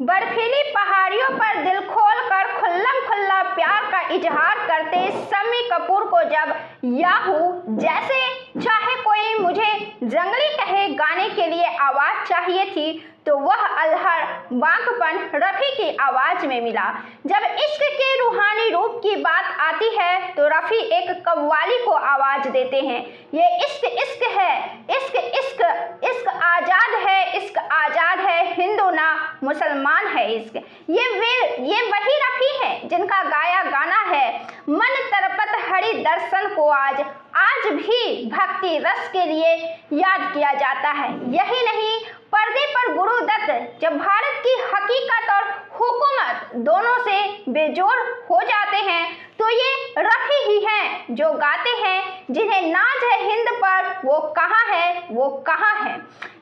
बर्फीली पहाड़ियों पर दिल खोल कर खुल्लम खुल्ला प्यार का इजहार करते शम्मी कपूर को जब याहू जैसे चाहे कोई मुझे जंगली कहे गाने के लिए आवाज़ चाहिए थी, तो वह अल्हड़ बांकपन रफ़ी की आवाज़ में मिला। जब इश्क के रूहानी रूप की बात आती है तो रफ़ी एक कव्वाली को आवाज़ देते हैं। ये इश्क इश्क है, इश्क इश्क इश्क आज़ाद है, इश्क आज़ाद है, हिंदू ना मुसलमान है इश्क। ये वही रफ़ी हैं जिनका गाया गाना है मन तरपत हरि दर्शन को आज भी भक्ति रस के लिए याद किया जाता है। यही नहीं, पर्दे पर गुरुदत्त जब भारत की हकीकत और हुकूमत दोनों से बेजोड़ हो जाते हैं तो ये रफ़ी ही हैं जो गाते हैं जिन्हें नाज है हिंद पर, वो कहाँ है, वो कहाँ है।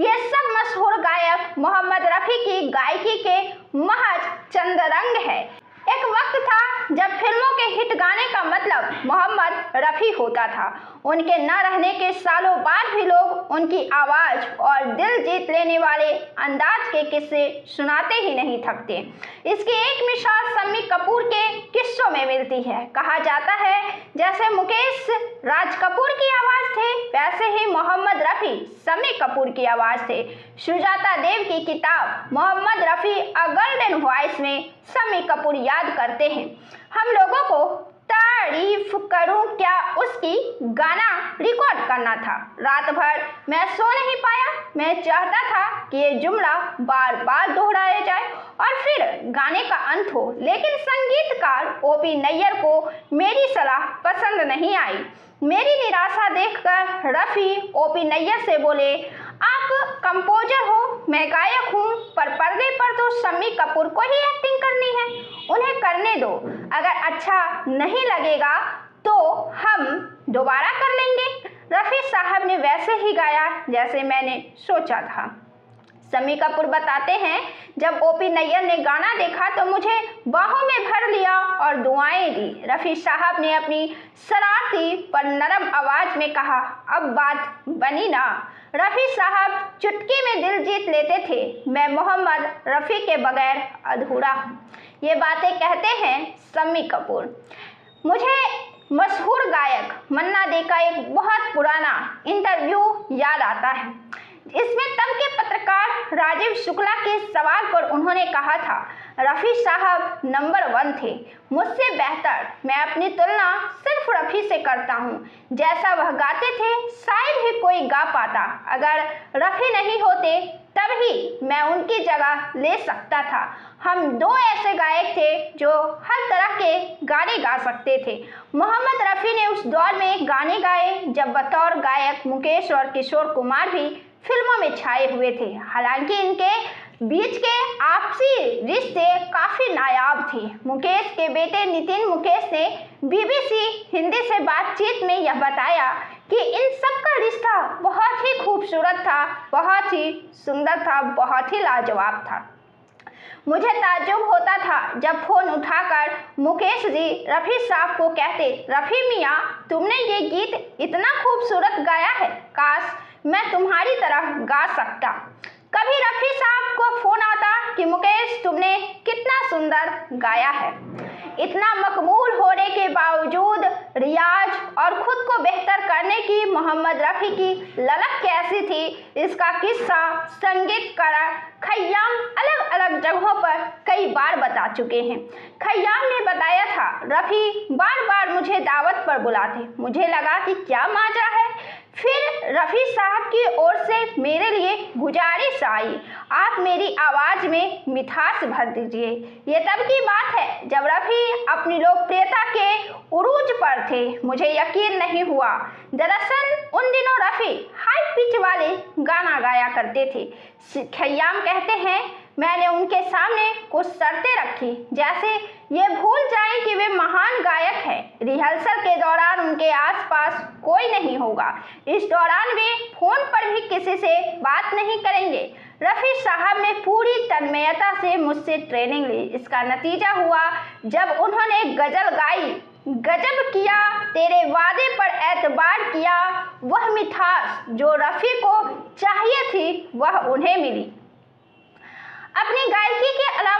ये सब मशहूर गायक मोहम्मद रफ़ी की गायकी के महज चंद रंग है। एक वक्त था जब फिल्मों के हिट गाने का मतलब मोहम्मद रफ़ी होता था। उनके न रहने के सालों बाद भी लोग उनकी आवाज़ और दिल जीत लेने वाले अंदाज के किस्से सुनाते ही नहीं थकते। इसकी एक मिसाल शम्मी कपूर के किस्सों में मिलती है। कहा जाता है जैसे मुकेश राज कपूर की आवाज़ थे, वैसे ही मोहम्मद रफ़ी शम्मी कपूर की आवाज़ थे। सुजाता देव की किताब Mohammad Rafi a golden voice में शम्मी कपूर याद करते हैं, हम लोगों को तारीफ करूं क्या उसकी गाना रिकॉर्ड करना था। रात भर मैं सो नहीं पाया, मैं चाहता था कि ये जुमला बार बार दोहराया जाए और फिर गाने का अंत हो, लेकिन संगीतकार ओपी नैयर को मेरी सलाह पसंद नहीं आई। मेरी निराशा देखकर रफ़ी ओपी नैयर से बोले, आप कंपोजर हो, मैं गायक हूँ, पर पर्दे पर तो शम्मी कपूर को ही एक्टिंग करनी है, उन्हें करने दो। अगर अच्छा नहीं लगेगा तो हम दोबारा कर लेंगे। रफ़ी साहब ने वैसे ही गाया जैसे मैंने सोचा था। शम्मी कपूर बताते हैं, जब ओपी नैयर ने गाना देखा तो मुझे बाहों में भर लिया और दुआएं दी। रफ़ी साहब ने अपनी शरारती पर नरम आवाज़ में कहा, अब बात बनी ना। रफ़ी साहब चुटकी में दिल जीत लेते थे। मैं मोहम्मद रफ़ी के बगैर अधूरा हूँ। ये बातें कहते हैं शम्मी कपूर। मुझे मशहूर गायक मन्ना डे का एक बहुत पुराना इंटरव्यू याद आता है। इसमें तब के पत्रकार राजीव शुक्ला के सवाल पर उन्होंने कहा था, रफ़ी साहब नंबर 1 थे, मुझसे बेहतर मैं अपनी तुलना सिर्फ रफ़ी से करता हूँ। जैसा वह गाते थे शायद ही कोई गा पाता। अगर रफ़ी नहीं होते तभी मैं उनकी जगह ले सकता था। हम दो ऐसे गायक थे जो हर तरह के गाने गा सकते थे। मोहम्मद रफ़ी ने उस दौर में गाने गाए जब बतौर गायक मुकेश और किशोर कुमार भी फिल्मों में छाए हुए थे। हालांकि इनके बीच के आपसी रिश्ते काफ़ी नायाब थे। मुकेश के बेटे नितिन मुकेश ने BBC हिंदी से बातचीत में यह बताया कि इन सब का रिश्ता बहुत ही खूबसूरत था, बहुत ही सुंदर था, बहुत ही लाजवाब था। मुझे ताज्जुब होता था जब फ़ोन उठाकर मुकेश जी रफ़ी साहब को कहते, रफ़ी मियाँ तुमने ये गीत इतना खूबसूरत गाया है, काश मैं तुम्हारी तरह गा सकता। कभी रफ़ी साहब को फ़ोन आता कि मुकेश तुमने कितना सुंदर गाया है। इतना मकबूल होने के बावजूद रियाज और खुद को बेहतर करने की मोहम्मद रफ़ी की ललक कैसी थी, इसका किस्सा संगीतकार खय्याम अलग अलग जगहों पर कई बार बता चुके हैं। खय्याम ने बताया था, रफ़ी बार बार मुझे दावत पर बुलाते, मुझे लगा कि क्या माजरा है। फिर रफ़ी साहब की ओर से मेरे लिए गुजारिश आई, आप मेरी आवाज़ में मिठास भर दीजिए। ये तब की बात है जब रफ़ी अपनी लोकप्रियता के उरूज पर थे। मुझे यकीन नहीं हुआ। दरअसल उन दिनों रफ़ी हाई पिच वाले गाना गाया करते थे। खय्याम कहते हैं, मैंने उनके सामने कुछ शर्तें रखी, जैसे ये भूल जाएं कि वे महान गायक हैं। रिहर्सल के दौरान उनके आसपास कोई नहीं होगा। इस दौरान वे फ़ोन पर भी किसी से बात नहीं करेंगे। रफ़ी साहब ने पूरी तन्मयता से मुझसे ट्रेनिंग ली। इसका नतीजा हुआ जब उन्होंने गज़ल गाई, गजब किया तेरे वादे पर एतबार किया, वह मिठास जो रफ़ी को चाहिए थी वह उन्हें मिली। अपनी गायकी के अलावा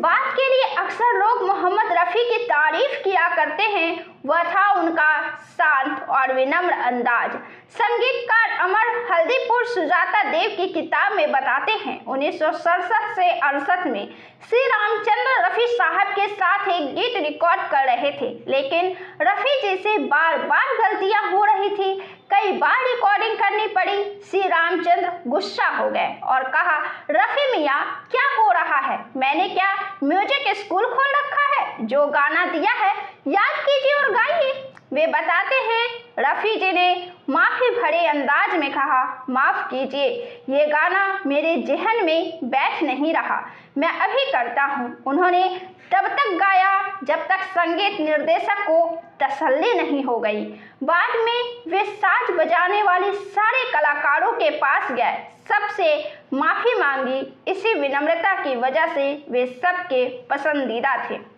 बात के लिए अक्सर लोग मोहम्मद रफ़ी की तारीफ किया करते हैं वह था उनका शांत और विनम्र अंदाज। संगीतकार अमर हल्दीपुर सुजाता देव की किताब में बताते हैं 1967 से 68 में श्री रामचंद्र रफ़ी साहब के साथ एक गीत रिकॉर्ड कर रहे थे, लेकिन रफ़ी जी से बार बार गलतियां हो रही थी। कई बार रिकॉर्डिंग करनी पड़ी। श्री रामचंद्र गुस्सा हो गए और कहा, रफ़ी मियाँ क्या हो रहा है? मैंने क्या म्यूजिक स्कूल खोल रखा है? जो गाना दिया है याद कीजिए और गाइए। वे बताते हैं रफ़ी जी ने माफ़ी भरे अंदाज में कहा, माफ़ कीजिए, ये गाना मेरे ज़हन में बैठ नहीं रहा, मैं अभी करता हूँ। उन्होंने तब तक गाया जब तक संगीत निर्देशक को तसल्ली नहीं हो गई। बाद में वे साज बजाने वाले सारे कलाकारों के पास गए, सबसे माफ़ी मांगी। इसी विनम्रता की वजह से वे सबके पसंदीदा थे।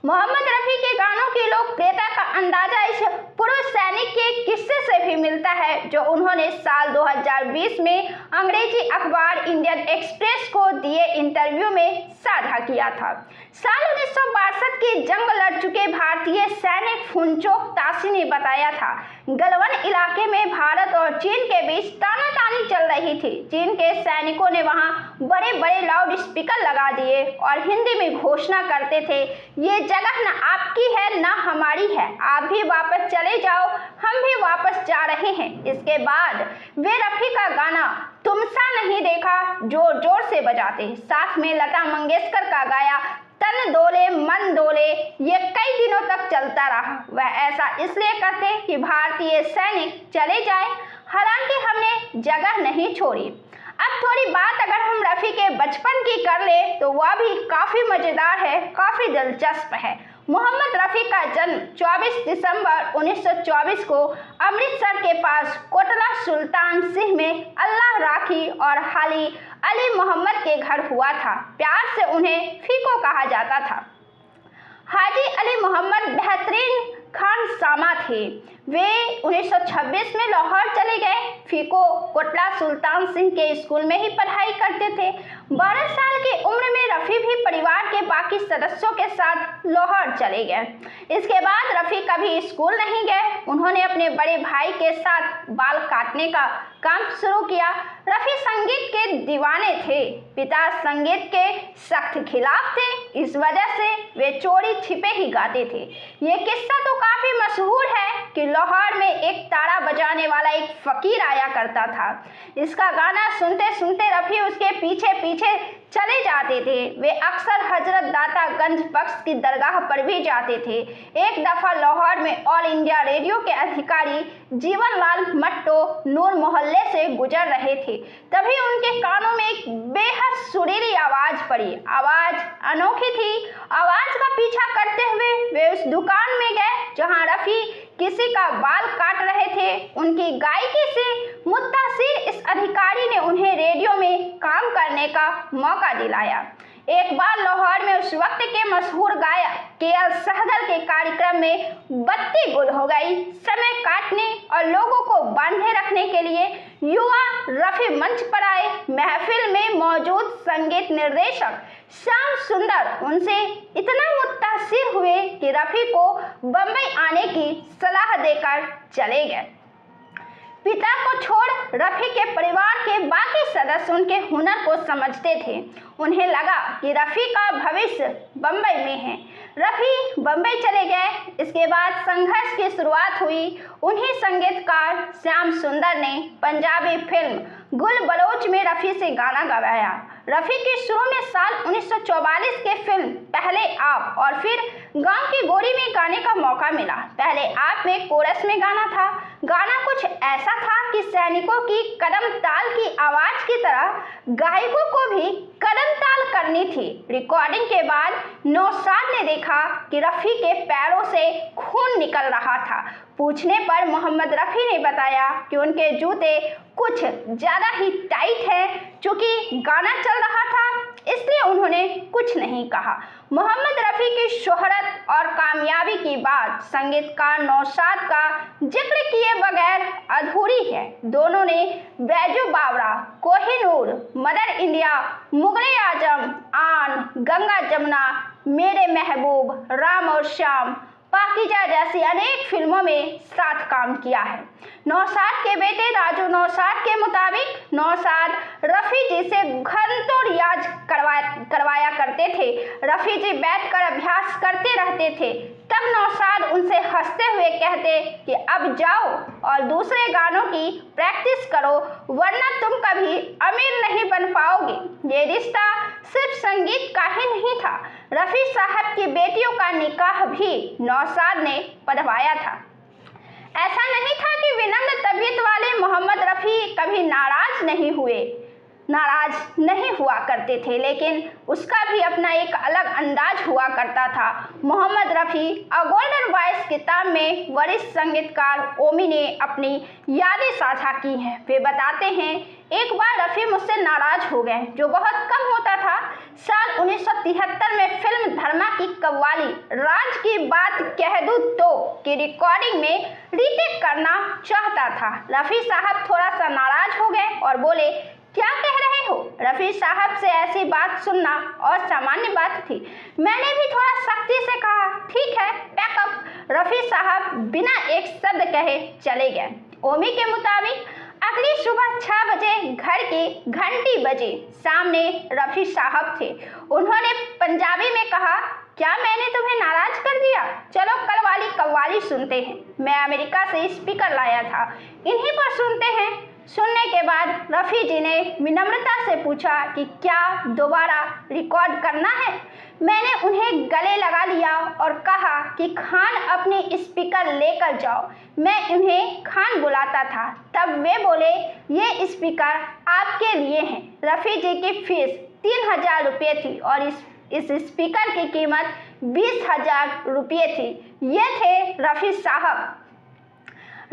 मोहम्मद रफ़ी के गानों की लोकप्रियता का अंदाजा इस पूर्व सैनिक के किस्से से भी मिलता है जो उन्होंने साल 2020 में अंग्रेजी अखबार इंडियन एक्सप्रेस को दिए इंटरव्यू में साझा किया था। साल 1962 की जंग लड़ चुके भारतीय सैनिक फुनचोक ताशी ने बताया था, गलवान इलाके में भारत और चीन के बीच तानातानी चल रही थी। चीन के सैनिकों ने वहां बड़े बड़े लाउड स्पीकर लगा दिए और हिंदी में घोषणा करते थे, ये जगह न आपकी है न हमारी है, आप भी वापस चले जाओ, हम भी वापस जा रहे हैं। इसके बाद वे रफ़ी का गाना तुमसा नहीं देखा जोर जोर से बजाते, साथ में लता मंगेशकर का गाया तन डोले मन डोले ये कई दिनों तक चलता रहा। वह ऐसा इसलिए करते कि भारतीय सैनिक चले जाए, हालांकि हमने जगह नहीं छोड़ी। अब थोड़ी बात अगर हम रफ़ी के बचपन की कर ले तो वह भी काफ़ी मज़ेदार है, काफ़ी दिलचस्प है। मोहम्मद रफ़ी का जन्म 24 दिसंबर 1924 को अमृतसर के पास कोटला सुल्तान सिंह में अल्लाह राखी और हाली अली मोहम्मद के घर हुआ था। प्यार से उन्हें फीको कहा जाता था। हाजी अली मोहम्मद बेहतरीन खान सामा थे। वे 1926 में लाहौर चले गए। फीको कोटला सुल्तान सिंह के स्कूल में ही पढ़ाई करते थे। 12 साल की उम्र में रफ़ी भी परिवार के बाकी सदस्यों के साथ लाहौर चले गए। इसके बाद रफ़ी कभी स्कूल नहीं गए। उन्होंने अपने बड़े भाई के साथ बाल काटने का काम शुरू किया। रफ़ी संगीत के दीवाने थे। पिता संगीत के सख्त खिलाफ थे, इस वजह से वे चोरी छिपे ही गाते थे। ये किस्सा तो काफ़ी मशहूर है कि लाहौर में एक तारा बजाने वाला एक फ़कीर आया करता था। इसका गाना सुनते सुनते रफ़ी उसके पीछे पीछे चले जाते थे। वे अक्सर हजरत दाता गंज बख्श की दरगाह पर भी जाते थे। एक दफ़ा लाहौर में ऑल इंडिया रेडियो के अधिकारी जीवन लाल मट्टो नूर मोहल्ले से गुजर रहे थे, तभी उनके कानों में एक बेहद सुरीली आवाज़ पड़ी। आवाज़ अनोखी थी। आवाज़ का पीछा करते हुए वे उस दुकान में गए जहां रफ़ी किसी का बाल काट रहे थे। उनकी गायकी से मुत्तासिर इस अधिकारी ने उन्हें रेडियो में काम करने का मौका दिलाया। एक बार लाहौर में उस वक्त के मशहूर गायक के.एल. सहगल के कार्यक्रम में बत्ती गुल हो गई। समय काटने और लोगों को बांधे रखने के लिए युवा रफ़ी मंच पर आए। महफिल में मौजूद संगीत निर्देशक श्याम सुंदर उनसे इतना मुत्तासिर हुए कि रफ़ी को बम्बई आने की सलाह देकर चले गए। पिता को छोड़ रफ़ी के परिवार के बाकी सदस्य उनके हुनर को समझते थे। उन्हें लगा कि रफ़ी का भविष्य बम्बई में है। रफ़ी बम्बई चले गए। इसके बाद संघर्ष की शुरुआत हुई। उन्हीं संगीतकार श्याम सुंदर ने पंजाबी फिल्म गुल बलोच में रफ़ी से गाना गवाया। रफ़ी की शुरू में साल 1944 के फिल्म पहले आप और फिर गांव की गोरी में गाने का मौका मिला। पहले आप में कोरस में गाना था। गाना कुछ ऐसा था कि सैनिकों की कदम ताल की आवाज़ की तरह गायकों को भी कदम ताल करनी थी। रिकॉर्डिंग के बाद नौशाद ने देखा कि रफ़ी के पैरों से खून निकल रहा था। पूछने पर मोहम्मद रफ़ी ने बताया कि उनके जूते कुछ ज़्यादा ही टाइट हैं। चूँकि गाना चल रहा था इसलिए उन्होंने कुछ नहीं कहा। मोहम्मद रफ़ी की शोहरत और कामयाबी की बात संगीतकार नौशाद का जिक्र किए बगैर अधूरी है। दोनों ने बैजू बावरा, कोहिनूर, मदर इंडिया, मुगले आजम, आन, गंगा जमुना, मेरे महबूब, राम और श्याम, पाकीजा जैसी अनेक फिल्मों में साथ काम किया है। नौशाद के बेटे राजू नौशाद के मुताबिक नौशाद रफ़ी जी से घंटों रियाज करवाया करते थे। रफ़ी जी बैठकर अभ्यास करते रहते थे। तब नौशाद उनसे हंसते हुए कहते कि अब जाओ और दूसरे गानों की प्रैक्टिस करो, वरना तुम कभी अमीर नहीं बन पाओगे। ये रिश्ता सिर्फ संगीत का ही नहीं था, रफ़ी साहब की बेटियों का निकाह भी नौशाद ने पढ़वाया था। ऐसा नहीं था कि विनम्र तबीयत वाले मोहम्मद रफ़ी कभी नाराज नहीं हुआ करते थे, लेकिन उसका भी अपना एक अलग अंदाज हुआ करता था। Mohammad Rafi a golden voice किताब में वरिष्ठ संगीतकार ओमी ने अपनी यादें साझा की हैं। वे बताते हैं, एक बार रफ़ी मुझसे नाराज हो गए, जो बहुत कम होता था। साल 1973 में फिल्म धर्मा की कव्वाली राज की बात कह दूं तो की रिकॉर्डिंग में रीटेक करना चाहता था। रफ़ी साहब थोड़ा सा नाराज हो गए और बोले, क्या कह रहे हो? रफ़ी साहब से ऐसी बात सुनना और सामान्य बात थी। मैंने भी थोड़ा सख्ती से कहा, ठीक है, पैकअप। रफ़ी साहब बिना एक शब्द कहे चले गए। ओमी के मुताबिक अगली सुबह 6 बजे घर की घंटी बजी। सामने रफ़ी साहब थे। उन्होंने पंजाबी में कहा, क्या मैंने तुम्हें नाराज कर दिया? चलो कल वाली कव्वाली सुनते हैं। मैं अमेरिका से स्पीकर लाया था, इन्हीं पर सुनते हैं। सुनने के बाद रफ़ी जी ने विनम्रता से पूछा कि क्या दोबारा रिकॉर्ड करना है? मैंने उन्हें गले लगा लिया और कहा कि खान अपनी स्पीकर लेकर जाओ। मैं उन्हें खान बुलाता था। तब वे बोले, ये स्पीकर आपके लिए हैं। रफ़ी जी की फीस 3000 रुपये थी और इस स्पीकर की कीमत 20,000 रुपये थी। ये थे रफ़ी साहब।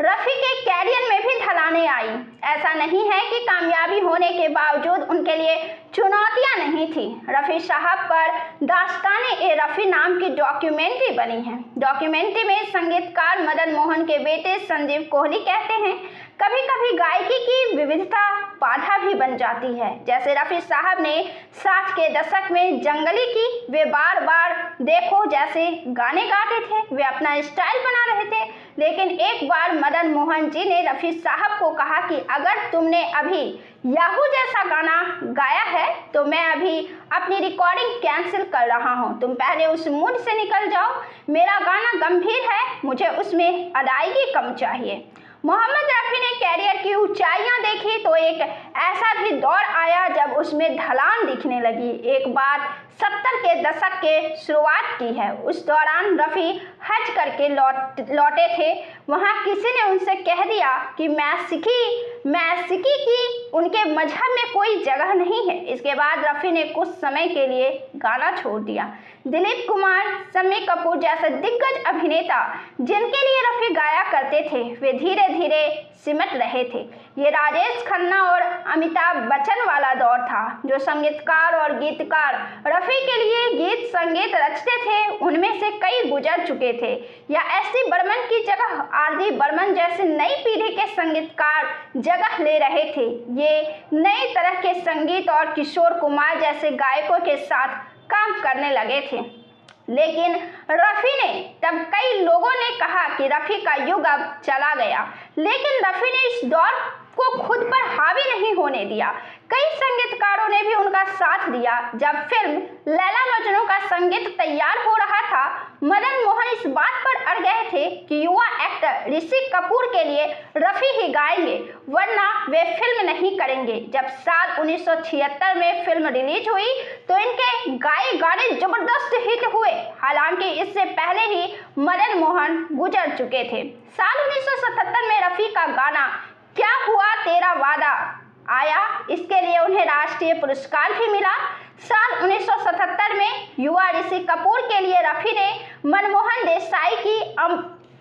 रफ़ी के कैरियर में भी ढलानें आई। ऐसा नहीं है कि कामयाबी होने के बावजूद उनके लिए चुनौतियां नहीं थी। रफ़ी साहब पर दास्तान-ए-रफ़ी नाम की डॉक्यूमेंट्री बनी है। डॉक्यूमेंट्री में संगीतकार मदन मोहन के बेटे संजीव कोहली कहते हैं, कभी कभी गायकी की विविधता बाधा भी बन जाती है। जैसे रफ़ी साहब ने 60 के दशक में जंगली की वे बार बार देखो जैसे गाने गाते थे, वे अपना स्टाइल बना रहे थे। लेकिन एक बार मदन मोहन जी ने रफ़ी साहब को कहा कि अगर तुमने अभी याहू जैसा गाना गाया है तो मैं अभी अपनी रिकॉर्डिंग कैंसिल कर रहा हूँ। तुम पहले उस मूड से निकल जाओ। मेरा गाना गंभीर है, मुझे उसमें अदायगी कम चाहिए। मोहम्मद रफ़ी ने कैरियर की ऊंचाइयां देखी तो एक ऐसा भी दौर आया जब उसमें ढलान दिखने लगी। एक बात 70 के दशक के शुरुआत की है। उस दौरान रफ़ी हज करके लौटे थे। वहाँ किसी ने उनसे कह दिया कि मैं सिखी की उनके मजहब में कोई जगह नहीं है। इसके बाद रफ़ी ने कुछ समय के लिए गाना छोड़ दिया। दिलीप कुमार, शम्मी कपूर जैसे दिग्गज अभिनेता जिनके लिए रफ़ी गाया करते थे, वे धीरे धीरे सिमट रहे थे। ये राजेश खन्ना और अमिताभ बच्चन वाला दौर था। जो संगीतकार और गीतकार रफ़ी के लिए गीत संगीत रचते थे, उनमें से कई गुजर चुके थे या एस.डी. बर्मन की जगह आर.डी. बर्मन जैसे नई पीढ़ी के संगीतकार जगह ले रहे थे। ये नई तरह के संगीत और किशोर कुमार जैसे गायकों के साथ काम करने लगे थे। लेकिन रफ़ी ने तब कई लोगों ने कहा कि रफ़ी का युग अब चला गया, लेकिन रफ़ी ने इस दौर को खुद पर हावी नहीं होने दिया। कई संगीतकारों ने भी उनका साथ दिया। जब फिल्म लैला मजनू का संगीत तैयार हो रहा था, मदन मोहन इस बात पर अड़ गए थे कि युवा एक्टर ऋषि कपूर के लिए रफ़ी ही गाएंगे, वरना वे फिल्म नहीं करेंगे। जब साल 1976 में फिल्म रिलीज हुई तो इनके गाए गाने जबरदस्त हिट हुए। हालांकि इससे पहले ही मदन मोहन गुजर चुके थे। साल 1977 में रफ़ी का गाना क्या हुआ तेरा वादा आया। इसके लिए उन्हें राष्ट्रीय पुरस्कार भी मिला। साल 1977 में युवा ऋषि कपूर के लिए रफ़ी ने मनमोहन देसाई की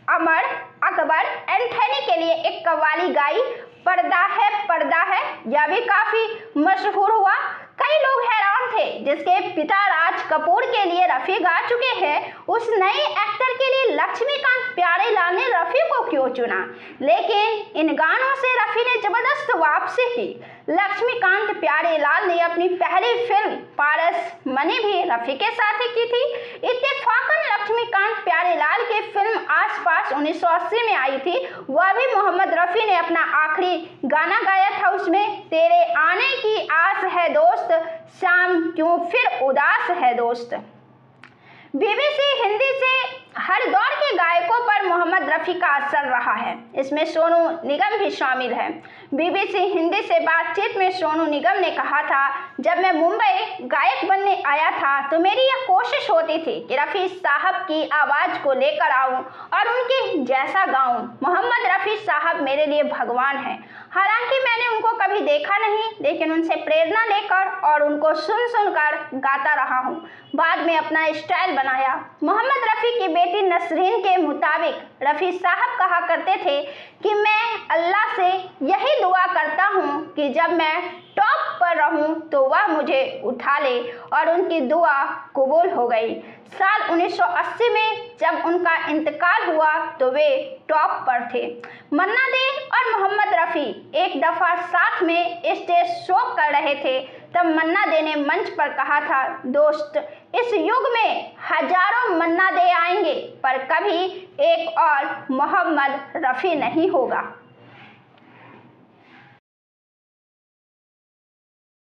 अमर अकबर एंथनी के लिए एक कव्वाली गाई, पर्दा है। यह भी काफी मशहूर हुआ। कई लोग हैरान थे जिसके पिता राज कपूर के लिए रफ़ी गा चुके हैं, उस नए एक्टर के लिए लक्ष्मीकांत प्यारेलाल ने रफ़ी को क्यों चुना? लेकिन इन गानों से रफ़ी ने जबरदस्त वापसी की। लक्ष्मीकांत प्यारेलाल ने अपनी पहली फिल्म पारस मनी भी रफ़ी के साथ ही की थी। इत्तेफाकन लक्ष्मीकांत प्यारेलाल की फिल्म आसपास 1980 में आई थी, वह भी मोहम्मद रफ़ी ने अपना आखिरी गाना गाया था। उसमें तेरे आने की आस है दोस्त, शाम क्यों फिर उदास है दोस्त। बीबीसी हिंदी से हर दौर के गायकों पर मोहम्मद रफ़ी का असर रहा है, इसमें सोनू निगम भी शामिल है। बीबीसी हिंदी से बातचीत में सोनू निगम ने कहा था, जब मैं मुंबई गायक बनने आया था तो मेरी यह कोशिश होती थी कि रफ़ी साहब की आवाज़ को लेकर आऊं और उनके जैसा गाऊं। मोहम्मद रफ़ी साहब मेरे लिए भगवान हैं। हालांकि मैंने उनको कभी देखा नहीं, लेकिन उनसे प्रेरणा लेकर और उनको सुन सुनकर गाता रहा हूं। बाद में अपना स्टाइल बनाया। मोहम्मद रफ़ी की बेटी नसरीन के मुताबिक रफ़ी साहब कहा करते थे कि मैं अल्लाह से यही दुआ करता हूं कि जब मैं टॉप पर रहूं तो वह मुझे उठा ले, और उनकी दुआ कबूल हो गई। साल 1980 में जब उनका इंतकाल हुआ तो वे टॉप पर थे। मन्ना डे और मोहम्मद रफ़ी एक दफ़ा साथ में स्टेज शो कर रहे थे, तब मन्ना डे ने मंच पर कहा था, दोस्त, इस युग में हजारों मन्ना डे आएंगे पर कभी एक और मोहम्मद रफ़ी नहीं होगा।